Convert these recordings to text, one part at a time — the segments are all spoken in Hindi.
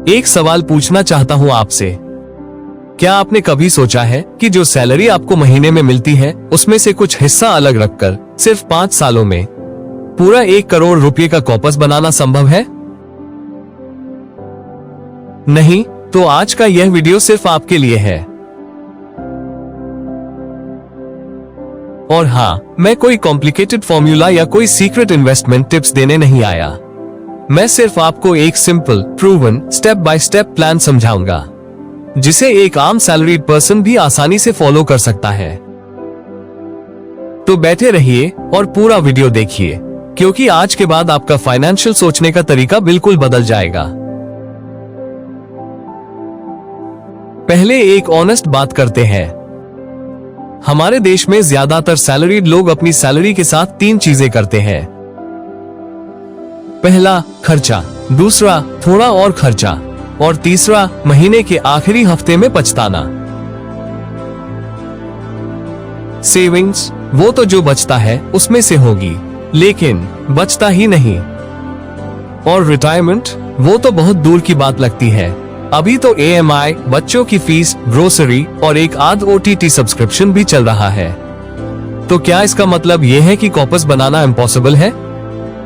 एक सवाल पूछना चाहता हूँ आपसे। क्या आपने कभी सोचा है कि जो सैलरी आपको महीने में मिलती है उसमें से कुछ हिस्सा अलग रखकर सिर्फ 5 सालों में पूरा 1 करोड़ रुपए का कॉर्पस बनाना संभव है? नहीं, तो आज का यह वीडियो सिर्फ आपके लिए है। और हाँ, मैं कोई कॉम्प्लिकेटेड फॉर्मूला या कोई सीक्रेट इन्वेस्टमेंट टिप्स देने नहीं आया। मैं सिर्फ आपको एक simple, proven, step by step plan समझाऊंगा जिसे एक आम सैलरीड पर्सन भी आसानी से फॉलो कर सकता है। तो बैठे रहिए और पूरा वीडियो देखिए, क्योंकि आज के बाद आपका फाइनेंशियल सोचने का तरीका बिल्कुल बदल जाएगा। पहले एक ऑनेस्ट बात करते हैं। हमारे देश में ज्यादातर सैलरीड लोग अपनी सैलरी के साथ 3 चीजें करते हैं। पहला, खर्चा, दूसरा, थोड़ा और खर्चा, और तीसरा, महीने के आखिरी हफ्ते में पछताना। सेविंग्स, वो तो जो बचता है उसमें से होगी, लेकिन बचता ही नहीं। और रिटायरमेंट, वो तो बहुत दूर की बात लगती है। अभी तो EMI, बच्चों की फीस, ग्रोसरी और एक आध OTT सब्सक्रिप्शन भी चल रहा है। तो क्या इसका मतलब यह है कि कॉर्पस बनाना इम्पॉसिबल है?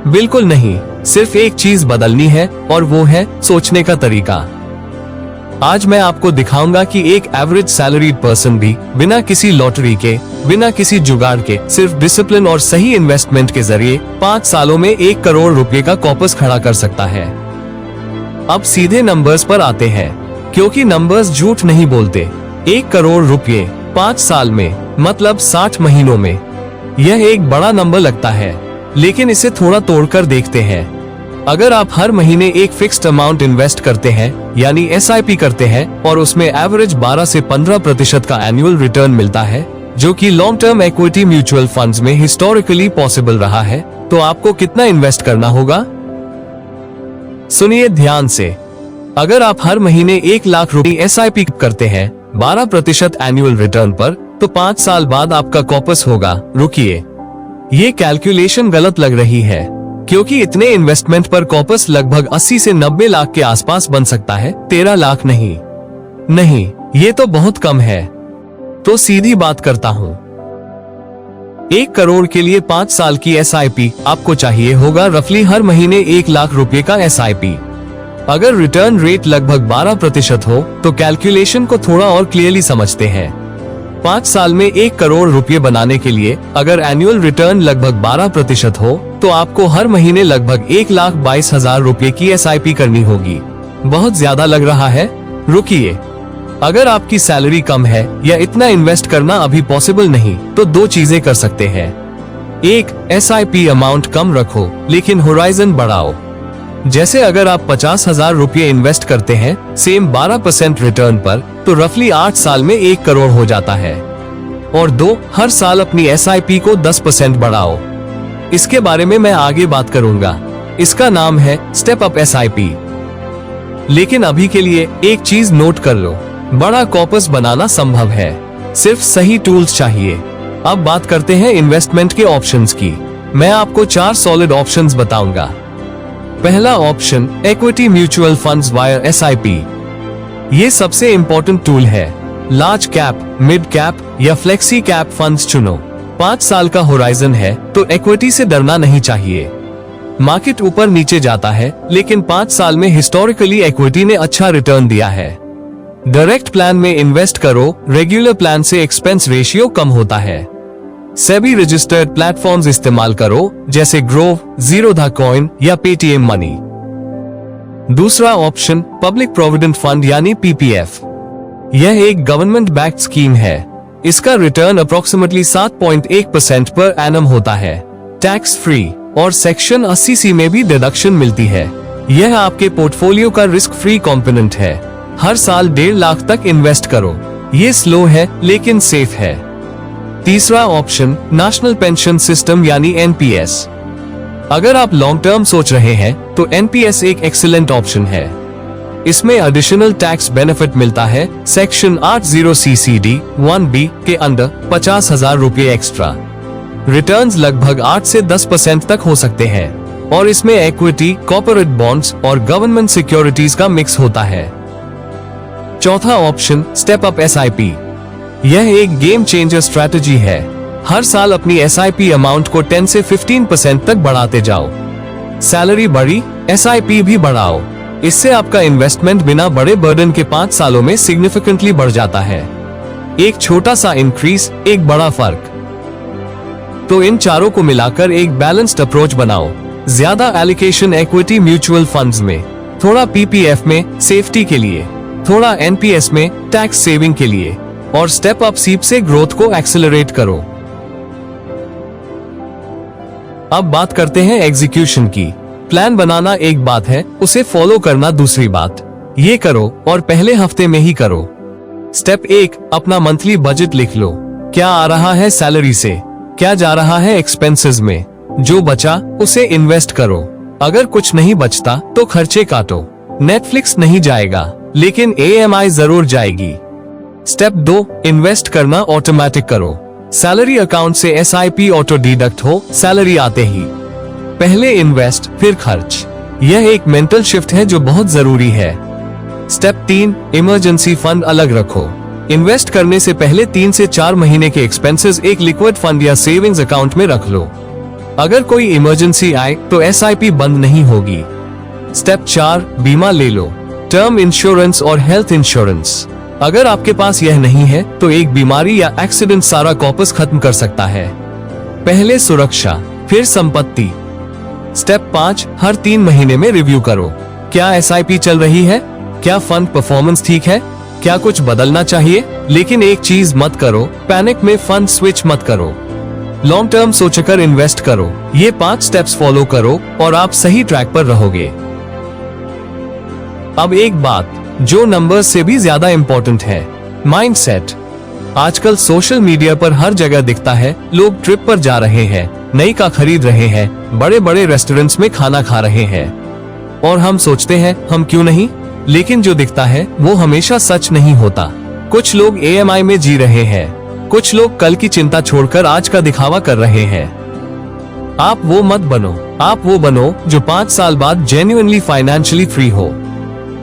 बिल्कुल नहीं, सिर्फ एक चीज बदलनी है और वो है सोचने का तरीका। आज मैं आपको दिखाऊंगा कि एक एवरेज सैलरीड पर्सन भी बिना किसी लॉटरी के, बिना किसी जुगाड़ के, सिर्फ डिसिप्लिन और सही इन्वेस्टमेंट के जरिए 5 सालों में 1 करोड़ रुपए का कॉर्पस खड़ा कर सकता है। अब सीधे नंबर्स पर आते हैं, क्योंकि नंबर्स झूठ नहीं बोलते। 1 करोड़ रुपए 5 साल में मतलब 60 महीनों में, यह एक बड़ा नंबर लगता है, लेकिन इसे थोड़ा तोड़कर देखते हैं। अगर आप हर महीने एक फिक्स्ड अमाउंट इन्वेस्ट करते हैं, यानी SIP करते हैं, और उसमें एवरेज 12 से 15% का एनुअल रिटर्न मिलता है, जो कि long term equity mutual funds में हिस्टोरिकली पॉसिबल रहा है, तो आपको कितना इन्वेस्ट करना होगा? सुनिए ध्यान से। अगर आप हर महीने 1 लाख रुपए SIP करते हैं 12% एनुअल रिटर्न पर, तो 5 साल बाद आपका कॉर्पस होगा, रुकिए, ये कैलकुलेशन गलत लग रही है, क्योंकि इतने इन्वेस्टमेंट पर कॉर्पस लगभग 80 से 90 लाख के आसपास बन सकता है, 13 लाख नहीं। नहीं, ये तो बहुत कम है। तो सीधी बात करता हूँ, 1 करोड़ के लिए 5 साल की SIP आपको चाहिए होगा रफली हर महीने 1 लाख रुपए का SIP। अगर रिटर्न रेट लगभग 12% हो, तो कैलकुलेशन को थोड़ा और क्लियरली समझते हैं। 5 साल में 1 करोड़ रुपए बनाने के लिए अगर एनुअल रिटर्न लगभग 12% हो, तो आपको हर महीने लगभग 1,22,000 रुपए की SIP करनी होगी। बहुत ज्यादा लग रहा है? रुकिए, अगर आपकी सैलरी कम है या इतना इन्वेस्ट करना अभी पॉसिबल नहीं, तो 2 चीजें कर सकते हैं। एक, SIP अमाउंट कम रखो लेकिन होराइजन बढ़ाओ। जैसे अगर आप 50,000 रुपए इन्वेस्ट करते हैं सेम 12% रिटर्न पर, तो रफली 8 साल में 1 करोड़ हो जाता है। और 2, हर साल अपनी SIP को 10% बढ़ाओ। इसके बारे में मैं आगे बात करूंगा। इसका नाम है स्टेप अप SIP। लेकिन अभी के लिए एक चीज नोट कर लो, बड़ा कॉर्पस बनाना संभव है, सिर्फ सही टूल्स चाहिए। अब बात करते हैं इन्वेस्टमेंट के ऑप्शंस की। मैं आपको 4 सॉलिड ऑप्शंस बताऊंगा। पहला option, equity mutual funds via SIP। ये सबसे इम्पोर्टेंट टूल है। लार्ज कैप, मिड कैप या फ्लेक्सी कैप फंड्स चुनो। 5 साल का होराइजन है तो इक्विटी से डरना नहीं चाहिए। मार्केट ऊपर नीचे जाता है, लेकिन 5 साल में हिस्टोरिकली इक्विटी ने अच्छा रिटर्न दिया है। डायरेक्ट प्लान में इन्वेस्ट करो, रेगुलर प्लान से एक्सपेंस रेशियो कम होता है। सेबी रजिस्टर्ड प्लेटफॉर्म्स इस्तेमाल करो, जैसे ग्रोव, ज़ीरोधा कॉइन या पेटीएम मनी। दूसरा ऑप्शन, पब्लिक प्रोविडेंट फंड यानी PPF। यह एक गवर्नमेंट बैक्ड स्कीम है। इसका रिटर्न अप्रोक्सीमेटली 7.1% पर एनम होता है, टैक्स फ्री, और सेक्शन 80C में भी डिडक्शन मिलती है। यह आपके पोर्टफोलियो का रिस्क फ्री कंपोनेंट है। हर साल 1.5 लाख तक इन्वेस्ट करो। ये स्लो है लेकिन सेफ है। तीसरा ऑप्शन, नेशनल पेंशन सिस्टम यानी NPS। अगर आप लॉन्ग टर्म सोच रहे हैं तो NPS एक एक्सीलेंट ऑप्शन है। इसमें एडिशनल टैक्स बेनिफिट मिलता है, सेक्शन 80CCD 1B के अंदर 50,000 रुपए एक्स्ट्रा। रिटर्न्स लगभग 8 से 10% तक हो सकते हैं। और इसमें इक्विटी, कॉर्पोरेट बॉन्ड्स और गवर्नमेंट सिक्योरिटीज का मिक्स होता है। चौथा ऑप्शन स्टेप अप SIP। यह एक गेम चेंजर स्ट्रैटेजी है। हर साल अपनी SIP अमाउंट को 10 से 15% तक बढ़ाते जाओ। सैलरी बढ़ी, SIP भी बढ़ाओ। इससे आपका इन्वेस्टमेंट बिना बड़े बर्डन के 5 सालों में सिग्निफिकेंटली बढ़ जाता है। एक छोटा सा इंक्रीज, एक बड़ा फर्क। तो इन चारों को मिलाकर एक बैलेंस्ड अप्रोच बनाओ। ज्यादा एलोकेशन इक्विटी म्यूचुअल फंड्स में, थोड़ा PPF में सेफ्टी के लिए, थोड़ा NPS में टैक्स सेविंग के लिए, और स्टेप अप SIP से ग्रोथ को एक्सेलरेट करो। अब बात करते हैं एग्जीक्यूशन की। प्लान बनाना एक बात है, उसे फॉलो करना दूसरी बात। ये करो और पहले हफ्ते में ही करो। स्टेप 1, अपना मंथली बजट लिख लो। क्या आ रहा है सैलरी से, क्या जा रहा है एक्सपेंसेस में। जो बचा उसे इन्वेस्ट करो। अगर कुछ नहीं बचता तो खर्चे काटो। नेटफ्लिक्स नहीं जाएगा, लेकिन EMI जरूर जाएगी। स्टेप 2, इन्वेस्ट करना ऑटोमेटिक करो। सैलरी अकाउंट से SIP ऑटो डिडक्ट हो सैलरी आते ही। पहले इन्वेस्ट फिर खर्च। यह एक मेंटल शिफ्ट है जो बहुत जरूरी है। स्टेप 3, इमरजेंसी फंड अलग रखो। इन्वेस्ट करने से पहले 3 से 4 महीने के एक्सपेंसेस एक लिक्विड फंड या सेविंग्स अकाउंट में रख लो। अगर कोई इमरजेंसी आए तो SIP बंद नहीं होगी। स्टेप 4, बीमा ले लो। टर्म इंश्योरेंस और हेल्थ इंश्योरेंस। अगर आपके पास यह नहीं है तो एक बीमारी या एक्सीडेंट सारा कॉर्पस खत्म कर सकता है। पहले सुरक्षा फिर संपत्ति। स्टेप 5, हर 3 महीने में रिव्यू करो। क्या SIP चल रही है, क्या फंड परफॉर्मेंस ठीक है, क्या कुछ बदलना चाहिए। लेकिन एक चीज मत करो, पैनिक में फंड स्विच मत करो। लॉन्ग टर्म सोचकर इन्वेस्ट करो। ये 5 स्टेप्स फॉलो करो और आप सही ट्रैक पर रहोगे। अब एक बात जो नंबर्स से भी ज्यादा इम्पोर्टेंट है, माइंडसेट। आजकल सोशल मीडिया पर हर जगह दिखता है, लोग ट्रिप पर जा रहे हैं, नई कार खरीद रहे हैं, बड़े बड़े रेस्टोरेंट्स में खाना खा रहे हैं, और हम सोचते हैं हम क्यों नहीं। लेकिन जो दिखता है वो हमेशा सच नहीं होता। कुछ लोग EMI में जी रहे हैं, कुछ लोग कल की चिंता छोड़कर आज का दिखावा कर रहे हैं। आप वो मत बनो, आप वो बनो जो 5 साल बाद जेन्युइनली फाइनेंशियली फ्री हो,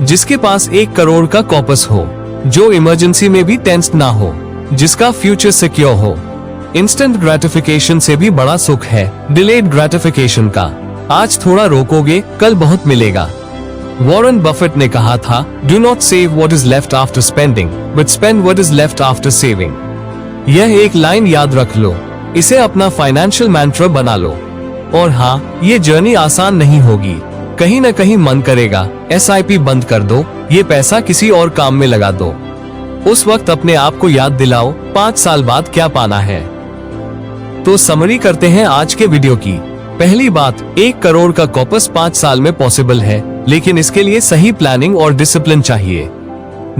जिसके पास 1 करोड़ का कॉर्पस हो, जो इमरजेंसी में भी टेंस्ड ना हो, जिसका फ्यूचर सिक्योर हो। इंस्टेंट ग्रेटिफिकेशन से भी बड़ा सुख है डिलेड ग्रेटिफिकेशन का। आज थोड़ा रोकोगे, कल बहुत मिलेगा। वॉरेन बफेट ने कहा था, do not save what is left after spending, but spend what is left after saving. यह एक लाइन याद रख लो, इसे अपना फाइनेंशियल मैंट्रा बना लो। और हाँ, ये जर्नी आसान नहीं होगी, कहीं न कहीं मन करेगा SIP बंद कर दो, ये पैसा किसी और काम में लगा दो। उस वक्त अपने आप को याद दिलाओ 5 साल बाद क्या पाना है। तो समरी करते हैं आज के वीडियो की। पहली बात, 1 करोड़ का कॉर्पस 5 साल में पॉसिबल है, लेकिन इसके लिए सही प्लानिंग और डिसिप्लिन चाहिए।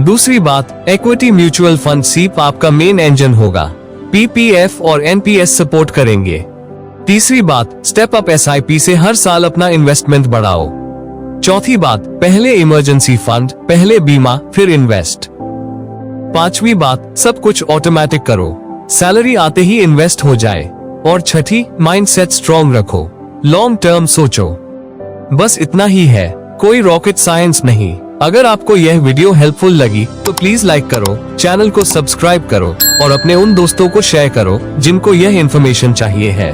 दूसरी बात, इक्विटी म्यूचुअल फंड SIP आपका मेन इंजन होगा। PPF और NPS सपोर्ट करेंगे। तीसरी बात, स्टेप अप SIP से हर साल अपना इन्वेस्टमेंट बढ़ाओ। चौथी बात, पहले इमरजेंसी फंड, पहले बीमा, फिर इन्वेस्ट। पांचवी बात, सब कुछ ऑटोमेटिक करो, सैलरी आते ही इन्वेस्ट हो जाए। और छठी, माइंडसेट स्ट्रॉन्ग रखो, लॉन्ग टर्म सोचो। बस इतना ही है, कोई रॉकेट साइंस नहीं। अगर आपको यह वीडियो हेल्पफुल लगी तो प्लीज लाइक करो, चैनल को सब्सक्राइब करो और अपने उन दोस्तों को शेयर करो जिनको यह इन्फॉर्मेशन चाहिए है।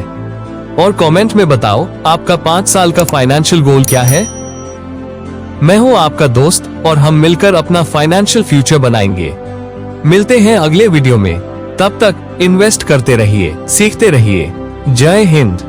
और कमेंट में बताओ आपका 5 साल का फाइनेंशियल गोल क्या है। मैं हूं आपका दोस्त और हम मिलकर अपना फाइनेंशियल फ्यूचर बनाएंगे। मिलते हैं अगले वीडियो में, तब तक इन्वेस्ट करते रहिए, सीखते रहिए। जय हिंद।